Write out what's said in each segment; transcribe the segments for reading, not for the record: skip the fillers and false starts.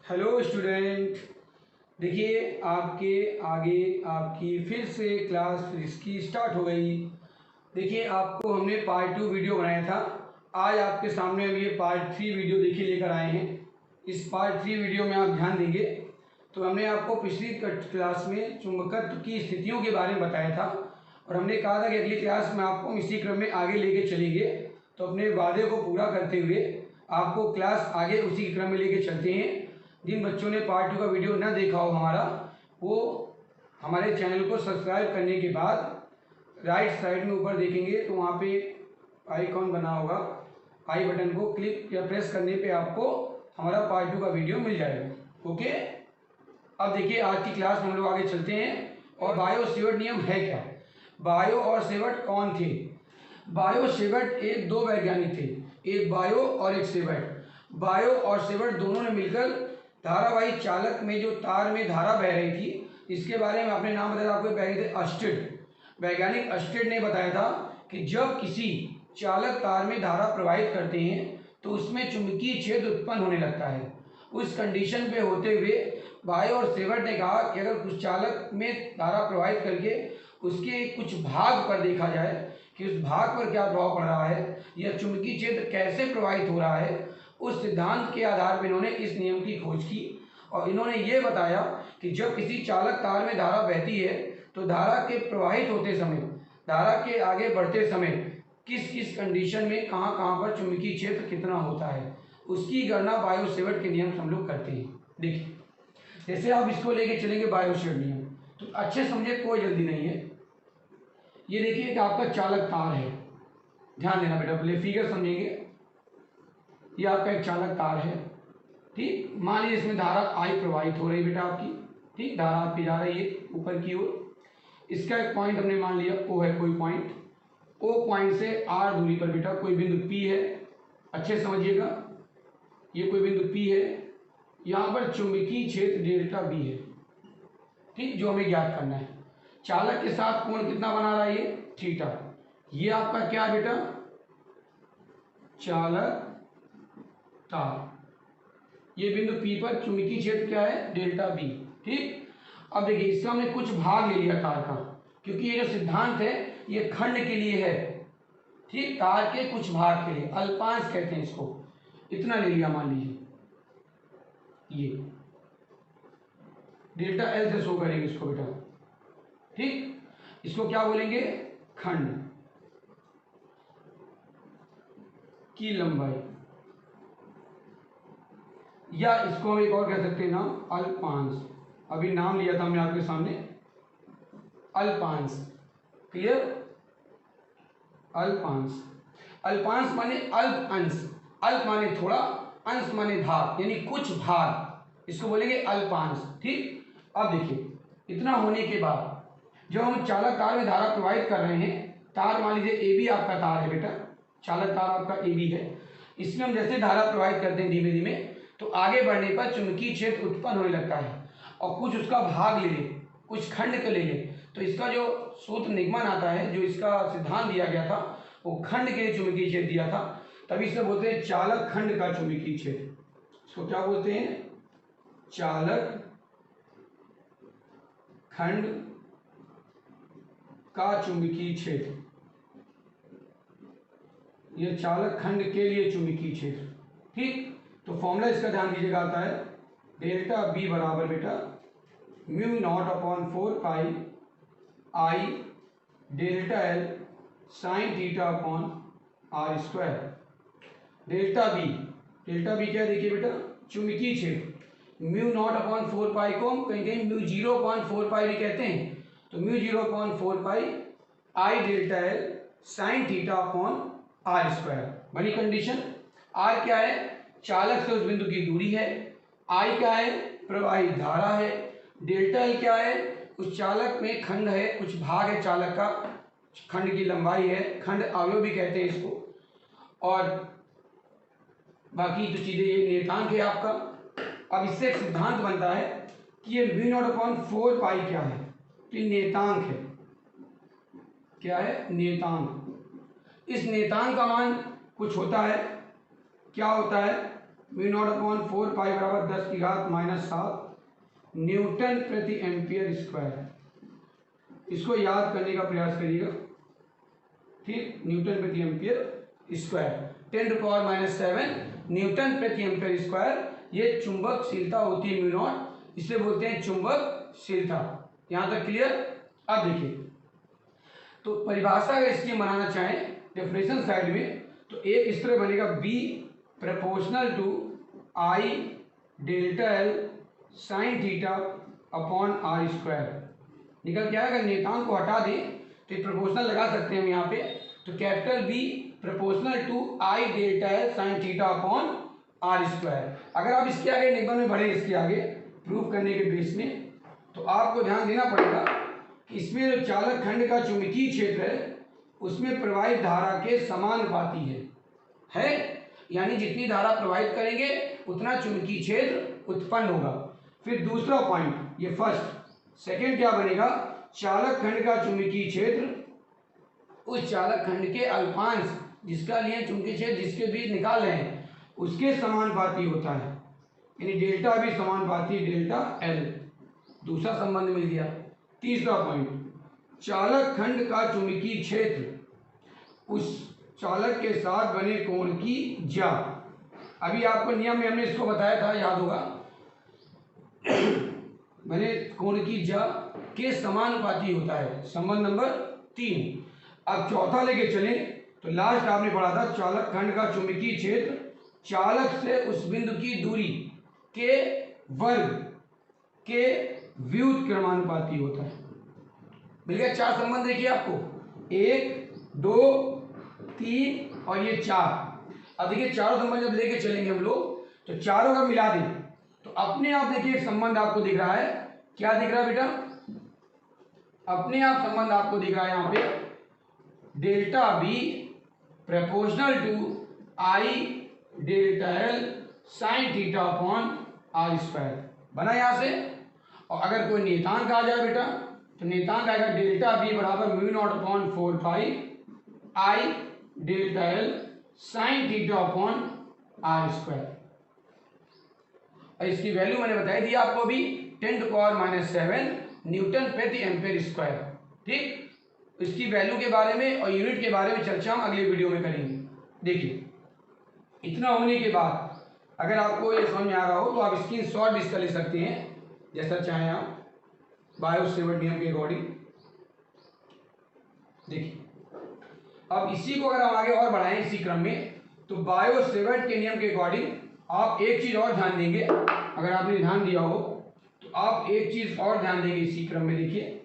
Hello student. देखिए आपके आगे आपकी फिर से क्लास इसकी स्टार्ट हो गई। देखिए आपको हमने पार्ट 2 वीडियो बनाया था। आज आपके सामने हम ये पार्ट 3 वीडियो देखिए लेकर आए हैं। इस पार्ट 3 वीडियो में आप ध्यान देंगे तो हमने आपको पिछली क्लास में चुंबकत्व की स्थितियों के बारे में बताया था और हमने कहा था कि अगली क्लास में आपको इसी क्रम में आगे लेके चलेंगे। तो अपने वादे को पूरा करते हुए आपको क्लास आगे उसी क्रम में लेके चलते हैं। जिन बच्चों ने पार्ट 2 का वीडियो ना देखा हो हमारा, वो हमारे चैनल को सब्सक्राइब करने के बाद राइट साइड में ऊपर देखेंगे तो वहाँ पे आइकॉन बना होगा। आई बटन को क्लिक या प्रेस करने पे आपको हमारा पार्ट 2 का वीडियो मिल जाएगा। ओके, अब देखिए आज की क्लास में हम लोग आगे चलते हैं। और बायो सेवर्ट नियम है क्या? बायो और सेवर्ट कौन थे? बायो सेवर्ट एक दो वैज्ञानिक थे, एक बायो और एक सेवर्ट। बायो और सेवर्ट दोनों ने मिलकर धारावाही चालक में जो तार में धारा बह रही थी, इसके बारे में अपने नाम बताया आपको, बह थे अस्टेड। वैज्ञानिक अस्टेड ने बताया था कि जब किसी चालक तार में धारा प्रवाहित करते हैं तो उसमें चुंबकीय क्षेत्र उत्पन्न होने लगता है। उस कंडीशन पे होते हुए बायो और सेवर्ट ने कहा कि अगर कुछ चालक में धारा प्रवाहित करके उसके कुछ भाग पर देखा जाए कि उस भाग पर क्या प्रभाव पड़ रहा है या चुंबकीय क्षेत्र कैसे प्रवाहित हो रहा है, उस सिद्धांत के आधार पर इन्होंने इस नियम की खोज की। और इन्होंने ये बताया कि जब किसी चालक तार में धारा बहती है तो धारा के प्रवाहित होते समय, धारा के आगे बढ़ते समय किस किस कंडीशन में कहाँ कहाँ पर चुंबकीय क्षेत्र कितना होता है, उसकी गणना बायो सेवर्ट के नियम से हम लोग करते हैं। देखिए जैसे आप इसको लेके चलेंगे बायो सेवर्ट नियम, तो अच्छे समझे, कोई जल्दी नहीं है। ये देखिए कि आपका चालक तार है, ध्यान देना बेटा, पहले फिगर समझेंगे। ये आपका एक चालक तार है, ठीक। मान लीजिए इसमें धारा आई प्रवाहित हो रही है बेटा आपकी, ठीक। धारा आपकी जा रही है ऊपर की ओर। इसका एक पॉइंट हमने मान लिया ओ है, कोई पॉइंट। ओ पॉइंट से आर दूरी पर बेटा कोई बिंदु पी है, अच्छे समझिएगा। ये कोई बिंदु पी है, यहाँ पर चुंबकीय क्षेत्र डेल्टा बी है, ठीक, जो हमें ज्ञात करना है। चालक के साथ कोण कितना बना रहा है ये? थीटा। ये आपका क्या बेटा? चालक तार। ये बिंदु पी पर चुंबकीय क्षेत्र क्या है? डेल्टा बी, ठीक। अब देखिए इसका हमने कुछ भाग ले लिया तार का, क्योंकि ये जो सिद्धांत है ये खंड के लिए है, ठीक। तार के कुछ भाग के लिए अल्पांश कहते हैं इसको। इतना ले लिया मान लीजिए, ये डेल्टा एल से शो करेंगे इसको बेटा, ठीक। इसको क्या बोलेंगे? खंड की लंबाई, या इसको हम एक और कह सकते हैं नाम, अल्पांश। अभी नाम लिया था हमने आपके सामने, अल्पांश। क्लियर? अल्पांश। अल्पांश माने अल्प अंश, अल्प माने थोड़ा, अंश माने भाग, यानी कुछ भाग, इसको बोलेंगे अल्पांश, ठीक। अब देखिए इतना होने के बाद जब हम चालक तार में धारा प्रवाहित कर रहे हैं, तार मान लीजिए ए बी आपका तार है बेटा, चालक तार आपका ए बी है। इसमें हम जैसे धारा प्रवाहित करते हैं धीमे धीमे, तो आगे बढ़ने पर चुंबकीय क्षेत्र उत्पन्न होने लगता है और कुछ उसका भाग ले ले, कुछ खंड के ले ले, तो इसका जो सूत्र निगमन आता है, जो इसका सिद्धांत दिया गया था, वो खंड के लिए चुंबकीय क्षेत्र दिया था। तभी इसे बोलते हैं चालक खंड का चुंबकीय क्षेत्र। इसको क्या बोलते हैं? चालक खंड का चुंबकीय क्षेत्र। यह चालक खंड के लिए चुंबकीय क्षेत्र, ठीक। तो फॉर्मूला इसका ध्यान दीजिएगा, आता है डेल्टा बी बराबर बेटा mu naught upon 4 pi I delta L sine theta upon R square. Delta B क्या देखिए बेटा? चुंबकीय क्षेत्र। म्यू नॉट अपॉन 4 पाई को हम कहीं कहीं म्यू 0 अपॉन 4 पाई भी कहते हैं, तो mu 0 upon 4 pi I delta L sine theta upon R square. बनी कंडीशन। आर क्या है? चालक से उस बिंदु की दूरी है। आई क्या है? प्रवाहित धारा है। डेल्टा एल क्या है? उस चालक में खंड है, कुछ भाग है चालक का, खंड की लंबाई है, खंड अवयव भी कहते हैं इसको। और बाकी जो चीजें, ये नियतांक है आपका। अब इससे एक सिद्धांत बनता है कि ये म्यू नॉट अपॉन 4 पाई क्या है? तो ये नियतांक है। क्या है? नियतांक। इस नियतांक का मान कुछ होता है, क्या होता है? म्यू नॉट अपॉन 4 पाई बराबर 10⁻⁻7 न्यूटन प्रति एम्पियर स्क्वायर। इसको याद करने का प्रयास करिएगा, ठीक। न्यूटन प्रति एम्पियर स्क्वायर 10⁻⁷ न्यूटन प्रति एम्पियर स्क्वायर। ये चुंबकशीलता होती है म्यू नॉट, इसे बोलते हैं चुंबकशीलता। यहाँ तक क्लियर। अब देखिए, तो परिभाषा अगर इसकी बनाना चाहें डेफिनेशन साइड में, तो एक इस तरह बनेगा B proportional to I delta L sine theta upon R square. निकल क्या है, अगर नियतांक को हटा दें तो प्रोपोर्शनल लगा सकते हैं हम यहाँ पे। तो capital B proportional to I delta L sine theta upon R square. अगर आप इसके आगे निबंध में बढ़े, इसके आगे प्रूफ करने के बेस में, तो आपको ध्यान देना पड़ेगा कि इसमें जो चालक खंड का चुंबकीय क्षेत्र है उसमें प्रवाहित धारा के समानुपाती है, यानी जितनी धारा प्रवाहित करेंगे उतना चुंबकीय क्षेत्र उत्पन्न होगा। फिर दूसरा पॉइंट, ये फर्स्ट। सेकंड क्या बनेगा, चालक खंड का चुंबकीय क्षेत्र उस चालक खंड के अल्पांश जिसका लिए चुंबकीय क्षेत्र जिसके बीच निकाल रहे हैं उसके समानुपाती होता है, यानी डेल्टा भी समानुपाती डेल्टा एल। दूसरा संबंध मिल गया। तीसरा पॉइंट, चालक खंड का चुंबकीय क्षेत्र उस चालक के साथ बने कोण की ज्या। अभी आपको नियम में हमने इसको बताया था, याद होगा, बने कोण की ज्या के समानुपाती होता है, संबंध नंबर 3। अब चौथा लेके चलें तो लास्ट आपने पढ़ा था चालक खंड का चुंबकीय क्षेत्र चालक से उस बिंदु की दूरी के वर्ग के व्युत्क्रमानुपाती होता है। मिल गया 4 संबंध। देखिए आपको 1 2 3 और ये 4। अब देखिए चारों संबंध जब लेके चलेंगे हम लोग तो चारों का मिला दें तो अपने आप देखिए एक संबंध आपको दिख रहा है। क्या दिख रहा है बेटा, अपने आप संबंध आपको दिख रहा है यहाँ पे, delta B proportional to I delta L sine theta upon R square बना यहाँ से। और अगर कोई नियतांक आ जाए बेटा तो नियतांक आएगा डेल्टा बी बराबर mu naught upon 4 pi I delta L sine theta upon R square. और इसकी वैल्यू मैंने बताई दी आपको अभी 10⁻⁷ न्यूटन प्रति एम्पियर स्क्वायर, ठीक। इसकी वैल्यू के बारे में और यूनिट के बारे में चर्चा हम अगले वीडियो में करेंगे। देखिए, इतना होने के बाद अगर आपको ये समझ में आ रहा हो तो आप स्क्रीनशॉट भी इसका ले सकते हैं जैसा चाहें आप, बायो-सेवर्ट नियम के अकॉर्डिंग। देखिए, अब इसी को अगर हम आगे और बढ़ाएं इसी क्रम में तो बायो-सेवर्ट के नियम के अकॉर्डिंग आप एक चीज और ध्यान देंगे, अगर आपने ध्यान दिया हो तो आप एक चीज और ध्यान देंगे इसी क्रम में। देखिए,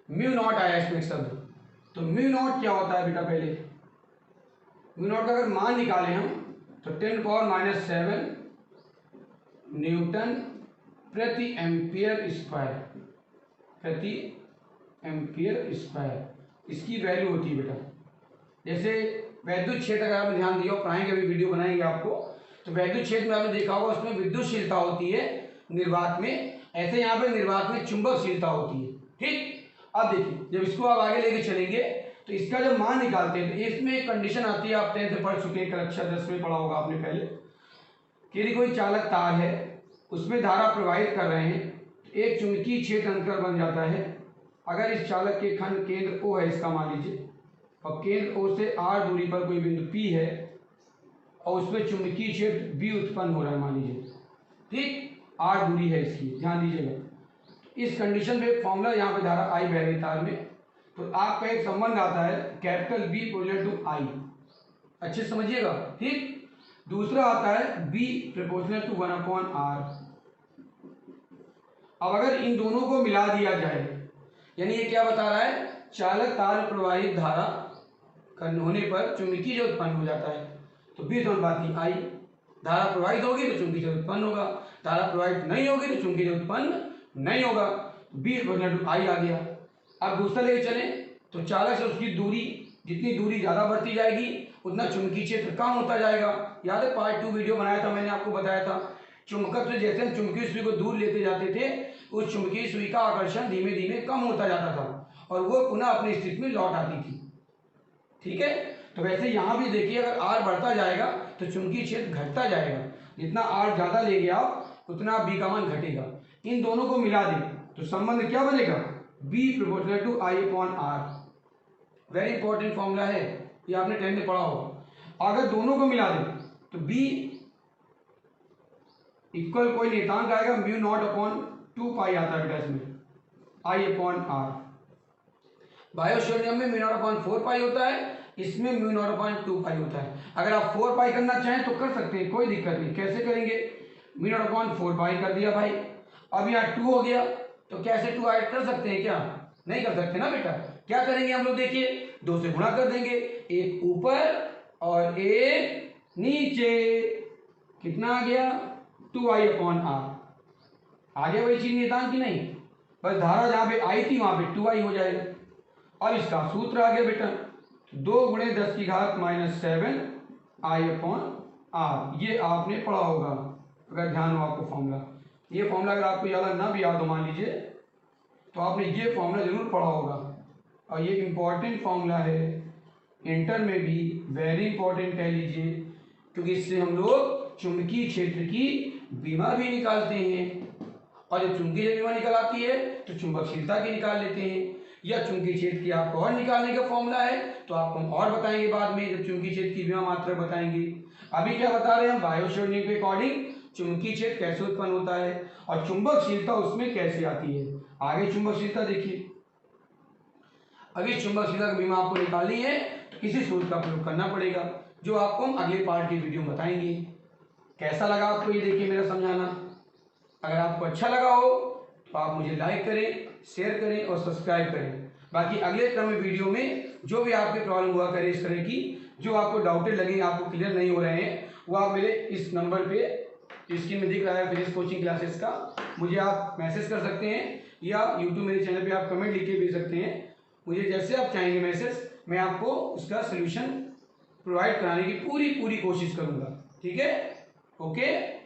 म्यू नॉट आया इसमें शब्द, तो म्यू नॉट क्या होता है बेटा, पहले म्यू नॉट का अगर मान निकालें हम तो 10⁻⁷ न्यूटन प्रति एम्पियर स्क्वायर, प्रति एम्पियर स्क्वायर इसकी वैल्यू होती है बेटा। जैसे वैद्युत क्षेत्र अगर आपने ध्यान दिया, पढ़ाएंगे अभी वीडियो बनाएंगे आपको, तो वैद्युत क्षेत्र में आपने देखा होगा उसमें विद्युतशीलता होती है निर्वात में, ऐसे यहाँ पे निर्वात में चुंबकशीलता होती है, ठीक। अब देखिए, जब इसको आप आगे लेके चलेंगे तो इसका जब मान निकालते हैं तो इसमें एक कंडीशन आती है, आप 10th पढ़ चुके हैं, कक्षा 10 में पढ़ा होगा आपने पहले, कि यदि कोई चालक तार है उसमें धारा प्रवाहित कर रहे हैं तो एक चुंबकीय क्षेत्र अंतर बन जाता है। अगर इस चालक के खंड केंद्र O है, इसका मान लीजिए, और केंद्र O से R दूरी पर कोई बिंदु P है और उसमें चुंबकीय क्षेत्र B उत्पन्न हो रहा है, मान लीजिए, ठीक, R दूरी है इसकी, ध्यान दीजिएगा। इस कंडीशन में फॉर्मूला यहाँ पे धारा I बह रही तार में, तो आपका एक संबंध आता है capital B proportional to I, अच्छे समझिएगा, ठीक। दूसरा आता है B प्रोपोर्शनल टू 1/R। अब अगर इन दोनों को मिला दिया जाए, यानी ये क्या बता रहा है, चालक तार में प्रवाहित धारा होने पर चुंबकीय जो उत्पन्न हो जाता है, तो B/I, धारा प्रवाहित होगी तो चुंबकीय उत्पन्न होगा, धारा प्रवाहित नहीं होगी तो चुंबकीय उत्पन्न नहीं होगा, B/I आ गया। अब दूसरा लेके चलें तो चालक से उसकी दूरी, जितनी दूरी ज़्यादा बढ़ती जाएगी उतना चुंबकीय क्षेत्र कम होता जाएगा। याद है पार्ट 2 वीडियो बनाया था, मैंने आपको बताया था चुंबकत्व से जैसे हम चुंबकीय सुई को दूर लेते जाते थे उस चुंबकीय सुई का आकर्षण धीमे धीमे कम होता जाता था और वो पुनः अपनी स्थिति में लौट आती थी, ठीक है। तो वैसे यहाँ भी देखिए, अगर आर बढ़ता जाएगा तो चुंबकीय क्षेत्र घटता जाएगा। जितना आर ज़्यादा लेंगे आप उतना बी का मान घटेगा। इन दोनों को मिला दें तो संबंध क्या बनेगा, B proportional to I upon R. Very important formula है, ये आपने 10th में पढ़ा होगा। अगर दोनों को मिला दें तो बी इक्वल कोई नियतांक आएगा म्यू नॉट अपॉन 2 पाई आता है बेटा इसमें, आई अपॉन आर। बायोशेल नियम में म्यू नॉट अपॉन 4 पाई होता है, इसमें म्यू नॉट अपॉन 2 पाई होता है। अगर आप 4 पाई करना चाहें तो कर सकते हैं, कोई दिक्कत नहीं। कैसे करेंगे, म्यू नॉट अपॉन 4 पाई कर दिया भाई। अब यहाँ 2 हो गया तो कैसे 2 ऐड कर सकते हैं क्या, नहीं कर सकते ना बेटा। क्या करेंगे हम लोग, देखिए 2 से गुणा कर देंगे, एक ऊपर और एक नीचे। कितना आ गया, 2i अपॉन आर। आ गया वही चीज नियतांक की नहीं, बस धारा जहाँ पे आई थी वहाँ पे 2i हो जाएगा। अब इसका सूत्र आ गया बेटा, 2 गुणे 10 की घात -7 आई अपॉन आर। ये आपने पढ़ा होगा अगर ध्यान हो आपको फॉर्मूला। ये फॉर्मूला अगर आपको याद ना भी याद हो मान लीजिए तो आपने ये फॉर्मूला जरूर पढ़ा होगा, और ये इम्पॉर्टेंट फॉर्मूला है, इंटर में भी वेरी इंपॉर्टेंट कह लीजिए, क्योंकि इससे हम लोग चुंबकीय क्षेत्र की बीमा भी निकालते हैं। और जब चुंबकीय बीमा निकल आती है तो चुंबकशीलता की निकाल लेते हैं। या चुंबकीय क्षेत्र की आपको और निकालने का फॉर्मूला है तो आपको हम और बताएंगे बाद में, जब चुंबकीय क्षेत्र की बीमा मात्रा बताएंगे। अभी क्या बता रहे हैं हम, बायोशेल नियम के अकॉर्डिंग चुंबकीय क्षेत्र कैसे उत्पन्न होता है और चुंबकशीलता उसमें कैसे आती है। आगे चुंबकशीलता देखिए, अभी चुंबकशीलता की बीमा आपको निकालनी है तो इसी सूत्र का प्रयोग करना पड़ेगा, जो आपको हम अगले पार्ट के वीडियो में बताएंगे। कैसा लगा आपको ये देखिए मेरा समझाना। अगर आपको अच्छा लगा हो तो आप मुझे लाइक करें, शेयर करें और सब्सक्राइब करें। बाकी अगले क्रम में वीडियो में जो भी आपके प्रॉब्लम हुआ करे इस तरह की, जो आपको डाउटेड लगे, आपको क्लियर नहीं हो रहे हैं, वो आप मेरे इस नंबर पे स्क्रीन में दिख रहा है फिनिश कोचिंग क्लासेस का, मुझे आप मैसेज कर सकते हैं या यूट्यूब मेरे चैनल पे आप कमेंट लिख के भेज सकते हैं। मुझे जैसे आप चाहेंगे मैसेज, मैं आपको उसका सोल्यूशन प्रोवाइड कराने की पूरी कोशिश करूँगा। ठीक है, ओके।